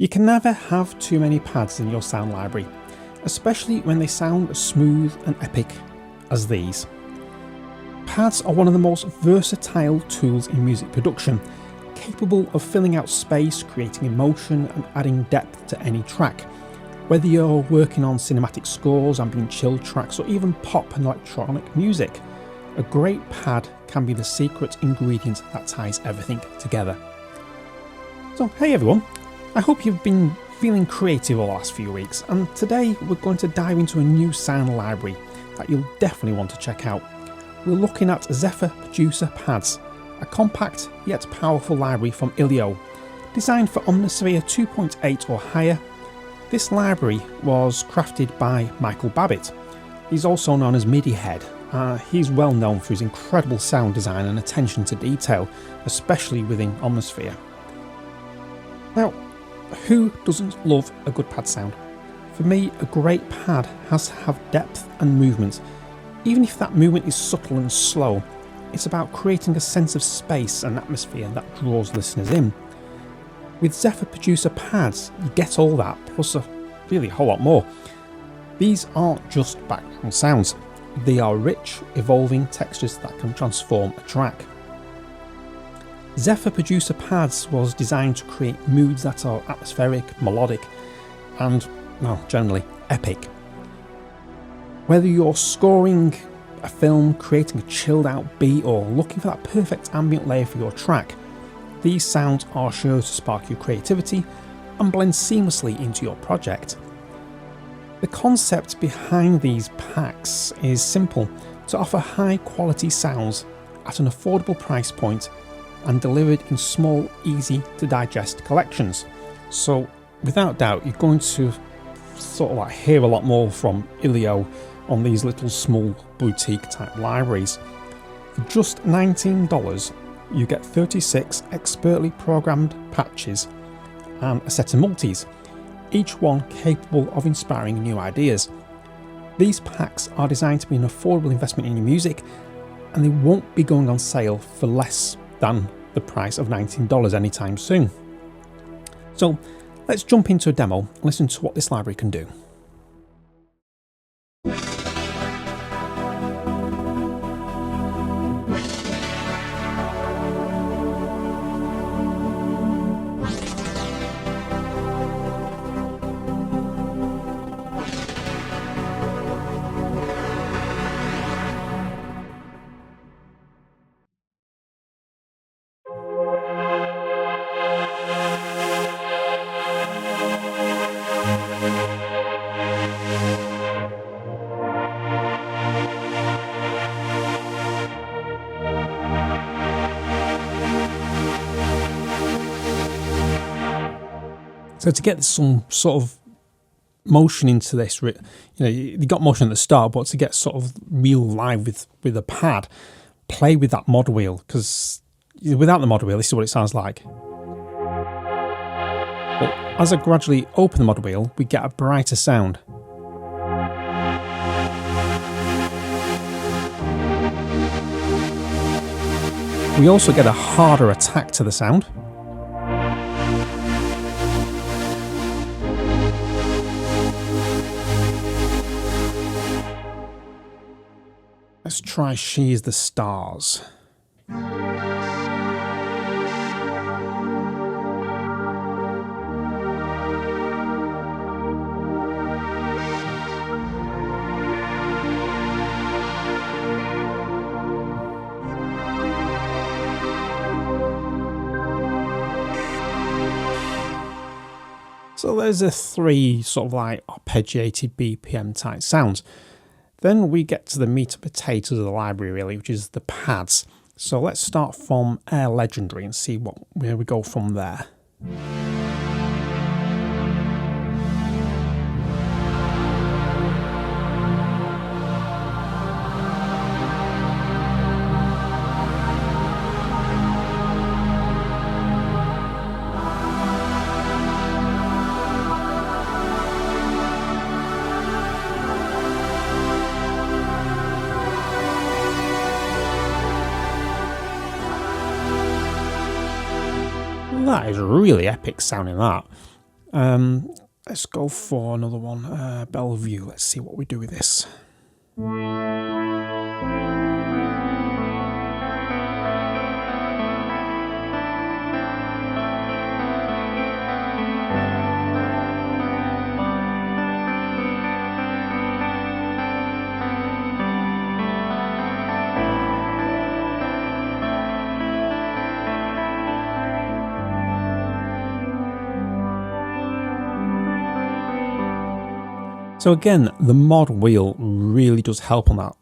You can never have too many pads in your sound library, especially when they sound as smooth and epic as these. Pads are one of the most versatile tools in music production, capable of filling out space, creating emotion and adding depth to any track. Whether you're working on cinematic scores, ambient chill tracks or even pop and electronic music, a great pad can be the secret ingredient that ties everything together. So hey everyone, I hope you've been feeling creative over the last few weeks, and today we're going to dive into a new sound library that you'll definitely want to check out. We're looking at Zephyr Producer Pads, a compact yet powerful library from Ilio, designed for Omnisphere 2.8 or higher. This library was crafted by Michael Babbitt. He's also known as Midihead. He's well known for his incredible sound design and attention to detail, especially within Omnisphere. Now, who doesn't love a good pad sound? For me, a great pad has to have depth and movement. Even if that movement is subtle and slow, it's about creating a sense of space and atmosphere that draws listeners in. With Zephyr Producer Pads, you get all that, plus a whole lot more. These aren't just background sounds, they are rich, evolving textures that can transform a track. Zephyr Producer Pads was designed to create moods that are atmospheric, melodic, and, well, generally epic. Whether you're scoring a film, creating a chilled out beat, or looking for that perfect ambient layer for your track, these sounds are sure to spark your creativity and blend seamlessly into your project. The concept behind these packs is simple: to offer high quality sounds at an affordable price point and delivered in small, easy to digest collections. So without doubt, you're going to hear a lot more from Ilio on these little small boutique type libraries. For just $19, you get 36 expertly programmed patches and a set of multis, each one capable of inspiring new ideas. These packs are designed to be an affordable investment in your music, and they won't be going on sale for less than the price of $19 anytime soon. So let's jump into a demo and listen to what this library can do. So to get some sort of motion into this, you got motion at the start, but to get sort of real live with a pad, play with that mod wheel, because without the mod wheel, this is what it sounds like. But as I gradually open the mod wheel, we get a brighter sound. We also get a harder attack to the sound. Let's try She Is the Stars. So there's the three sort of like arpeggiated BPM type sounds. Then we get to the meat and potatoes of the library really, which is the pads. So let's start from Air Legendary and see where we go from there. That is really epic sounding, that. Let's go for another one, Bellevue. Let's see what we do with this. So again, the mod wheel really does help on that,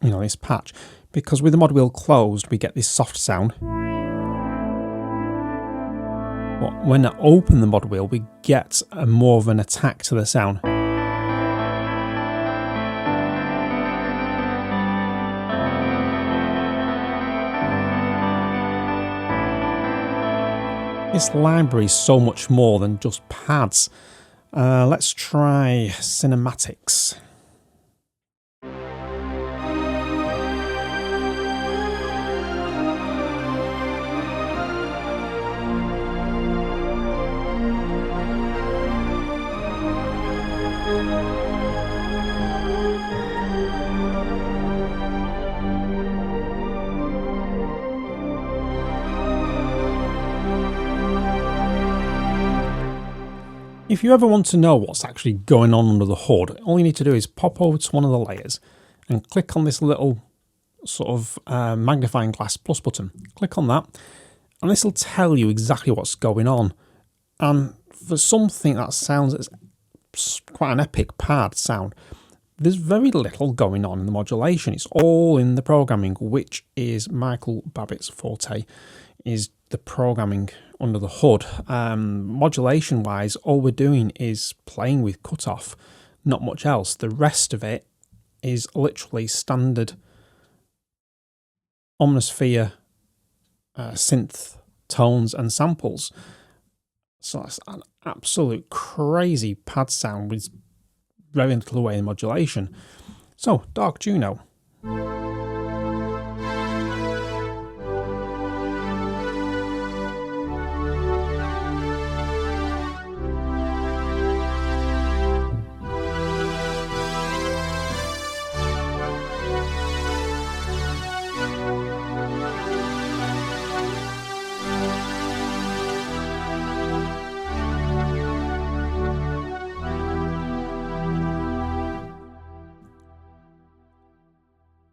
this patch, because with the mod wheel closed, we get this soft sound. But when I open the mod wheel, we get more of an attack to the sound. This library is so much more than just pads. Let's try cinematics. If you ever want to know what's actually going on under the hood, all you need to do is pop over to one of the layers and click on this little sort of magnifying glass plus button. Click on that and this will tell you exactly what's going on. And for something that sounds as quite an epic pad sound, there's very little going on in the modulation. It's all in the programming, which is Michael Babbitt's forte, is the programming under the hood. Modulation wise, all we're doing is playing with cutoff, not much else. The rest of it is literally standard Omnisphere synth tones and samples. So that's an absolute crazy pad sound with very little away in modulation. So, Dark Juno.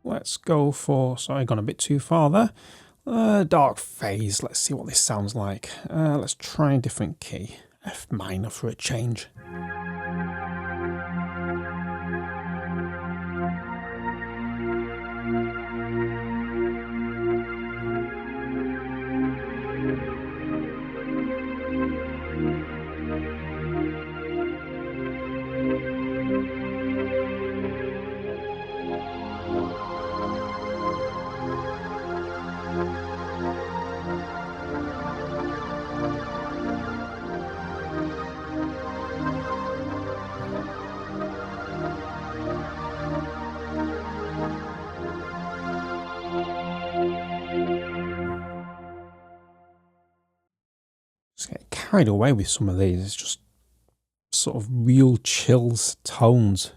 Let's go for, sorry, gone a bit too far there. Dark Phase, let's see what this sounds like. Let's try a different key. F minor for a change. Just get carried away with some of these. It's just sort of real chills tones.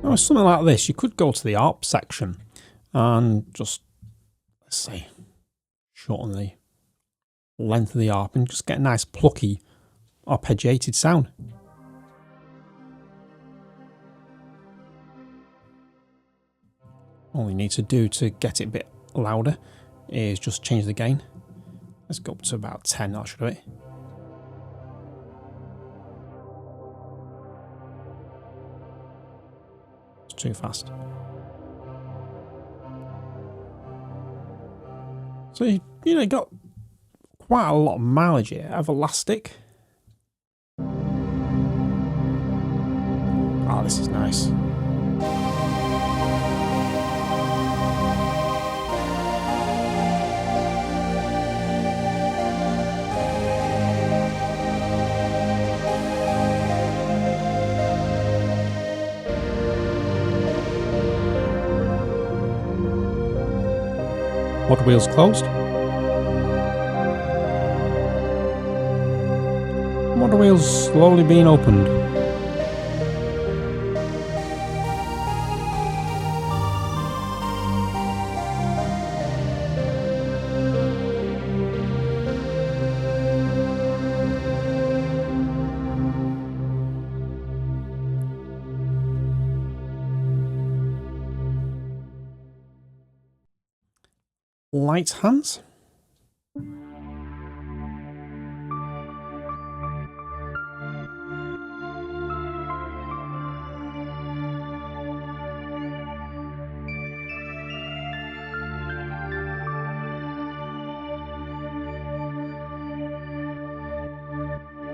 Now, something like this, you could go to the ARP section and just, let's say, shorten the length of the ARP and just get a nice plucky arpeggiated sound. All you need to do to get it a bit louder is just change the gain. Let's go up to about 10, that should do it. Too fast. So you got quite a lot of mileage here. Everlastic. Oh, this is nice. Mod wheel's closed. Mod wheel's slowly being opened. Light hands.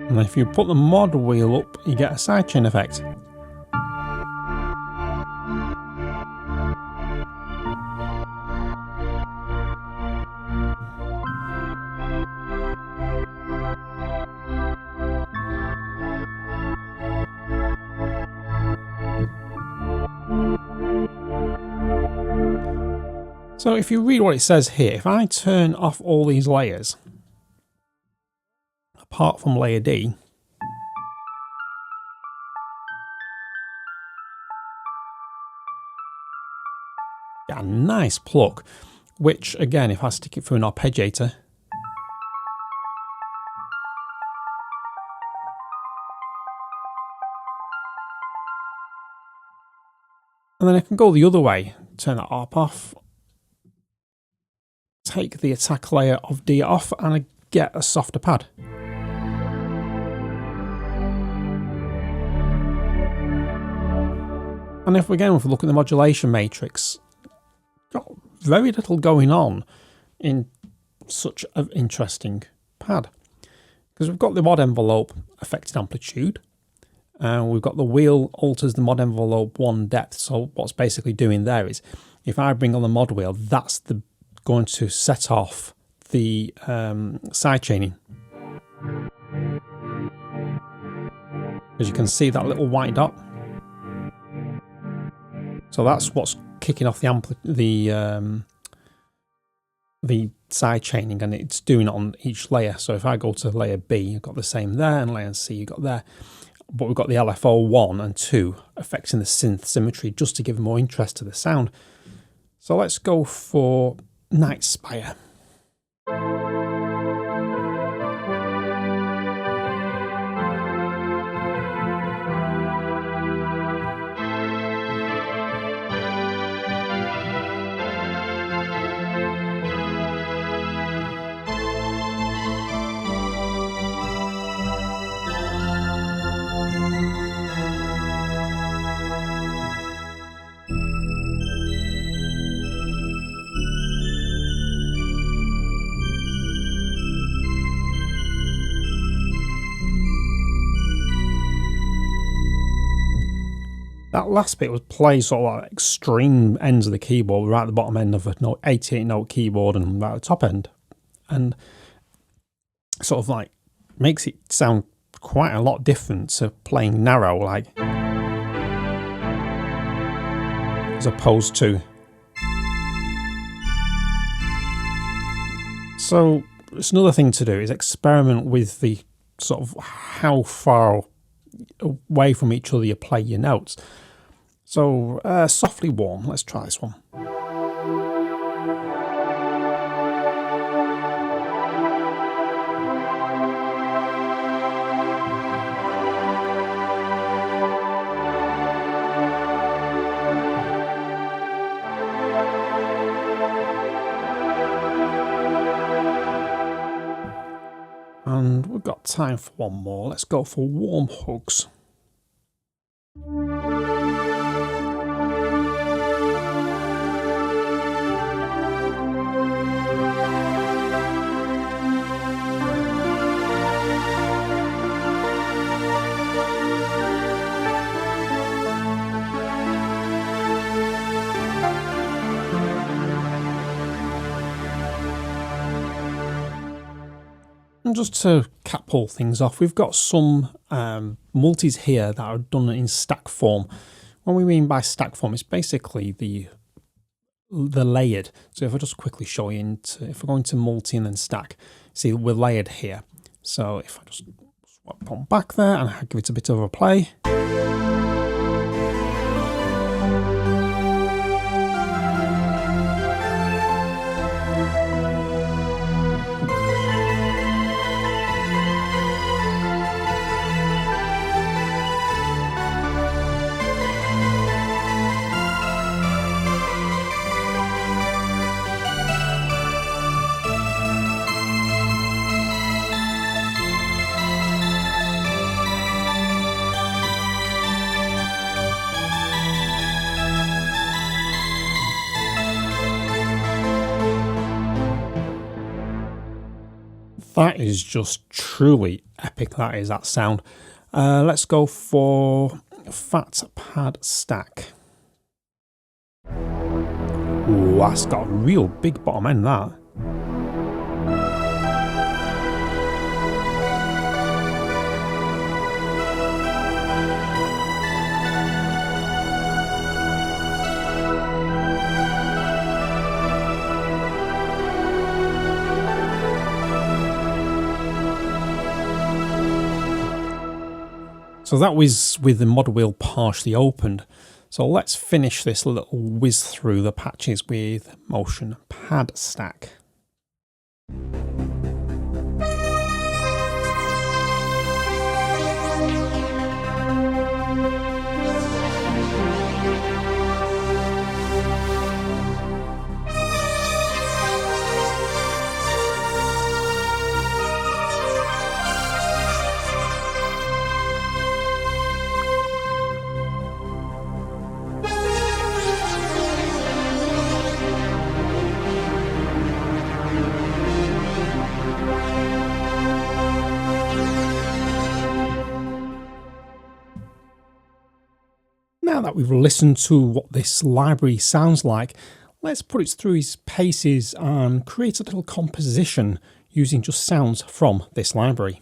And if you put the mod wheel up, you get a sidechain effect. So if you read what it says here, if I turn off all these layers, apart from layer D, get a nice pluck, which again, if I stick it through an arpeggiator, and then I can go the other way, turn that arp off, take the attack layer of D off, and I get a softer pad. And if we look at the modulation matrix, got very little going on in such an interesting pad. Because we've got the mod envelope affected amplitude, and we've got the wheel alters the mod envelope 1 depth. So what's basically doing there is, if I bring on the mod wheel, that's going to set off the side chaining. As you can see, that little white dot. So that's what's kicking off the side chaining, and it's doing it on each layer. So if I go to layer B, you've got the same there, and layer C you've got there. But we've got the LFO 1 and 2 affecting the synth symmetry just to give more interest to the sound. So let's go for Night Spire. That last bit was played sort of like extreme ends of the keyboard, right at the bottom end of a 88 note keyboard and right at the top end. And sort of like makes it sound quite a lot different to playing narrow, like, as opposed to. So it's another thing to do is experiment with the sort of how far away from each other you play your notes. So softly warm, let's try this one. And we've got time for one more. Let's go for Warm Hugs. And just to cap all things off, we've got some multis here that are done in stack form. What we mean by stack form is basically the the layered. So if I just quickly show you if I go into multi and then stack, see we're layered here. So if I just swap on back there and I give it a bit of a play. That is just truly epic, that sound. Let's go for Fat Pad Stack. Ooh, that's got a real big bottom end, that. So that was with the mod wheel partially opened. So let's finish this little whiz through the patches with Motion Pad Stack. Now that we've listened to what this library sounds like, let's put it through its paces and create a little composition using just sounds from this library.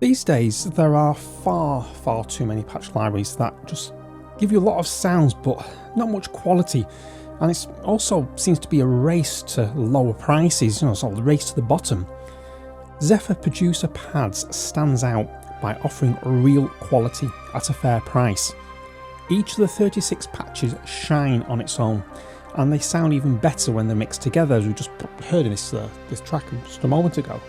These days, there are far too many patch libraries that just give you a lot of sounds but not much quality, and it also seems to be a race to lower prices, sort of the race to the bottom. Zephyr Producer Pads stands out by offering real quality at a fair price. Each of the 36 patches shine on its own, and they sound even better when they're mixed together, as we just heard in this track just a moment ago.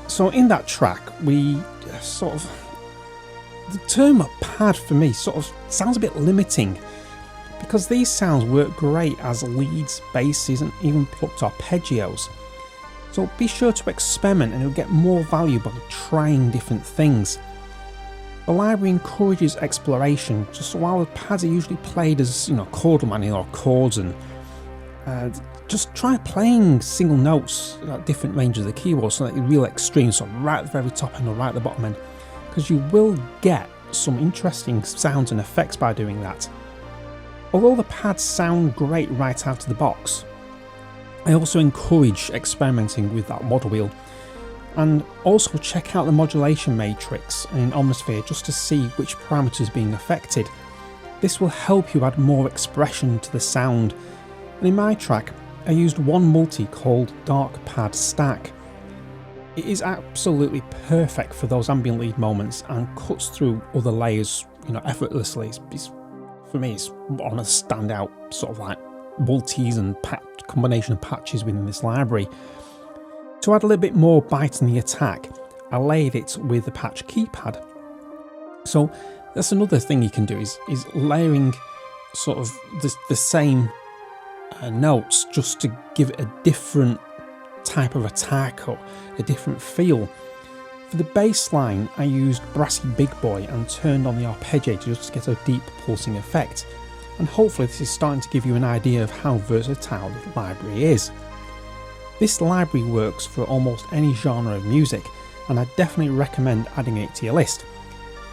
So in that track, we the term pad for me sort of sounds a bit limiting. because these sounds work great as leads, basses and even plucked arpeggios. So be sure to experiment and you'll get more value by trying different things. The library encourages exploration, just while the pads are usually played as chord manning or chords, and just try playing single notes at different ranges of the keyboard, so that the real extremes, so right at the very top end or right at the bottom end, because you will get some interesting sounds and effects by doing that. Although the pads sound great right out of the box, I also encourage experimenting with that model wheel, and also check out the modulation matrix in Omnisphere just to see which parameters are being affected. This will help you add more expression to the sound, and in my track I used one multi called Dark Pad Stack. It is absolutely perfect for those ambient lead moments and cuts through other layers effortlessly. For me, it's one of the standout sort of like multis and combination of patches within this library. To add a little bit more bite in the attack, I laid it with the patch keypad. So that's another thing you can do is layering sort of the same notes just to give it a different type of attack or a different feel. For the bass line, I used Brassy Big Boy and turned on the arpeggiator just to get a deep pulsing effect. And hopefully this is starting to give you an idea of how versatile the library is. This library works for almost any genre of music, and I definitely recommend adding it to your list.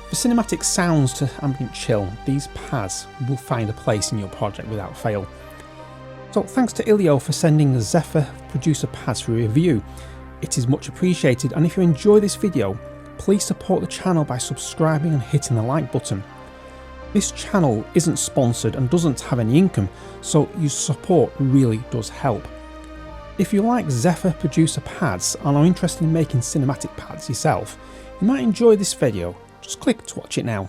For cinematic sounds to ambient chill, these pads will find a place in your project without fail. So thanks to Ilio for sending the Zephyr Producer Pads for review. It is much appreciated, and if you enjoy this video, please support the channel by subscribing and hitting the like button. This channel isn't sponsored and doesn't have any income, so your support really does help. If you like Zephyr Producer Pads and are interested in making cinematic pads yourself, you might enjoy this video. Just click to watch it now.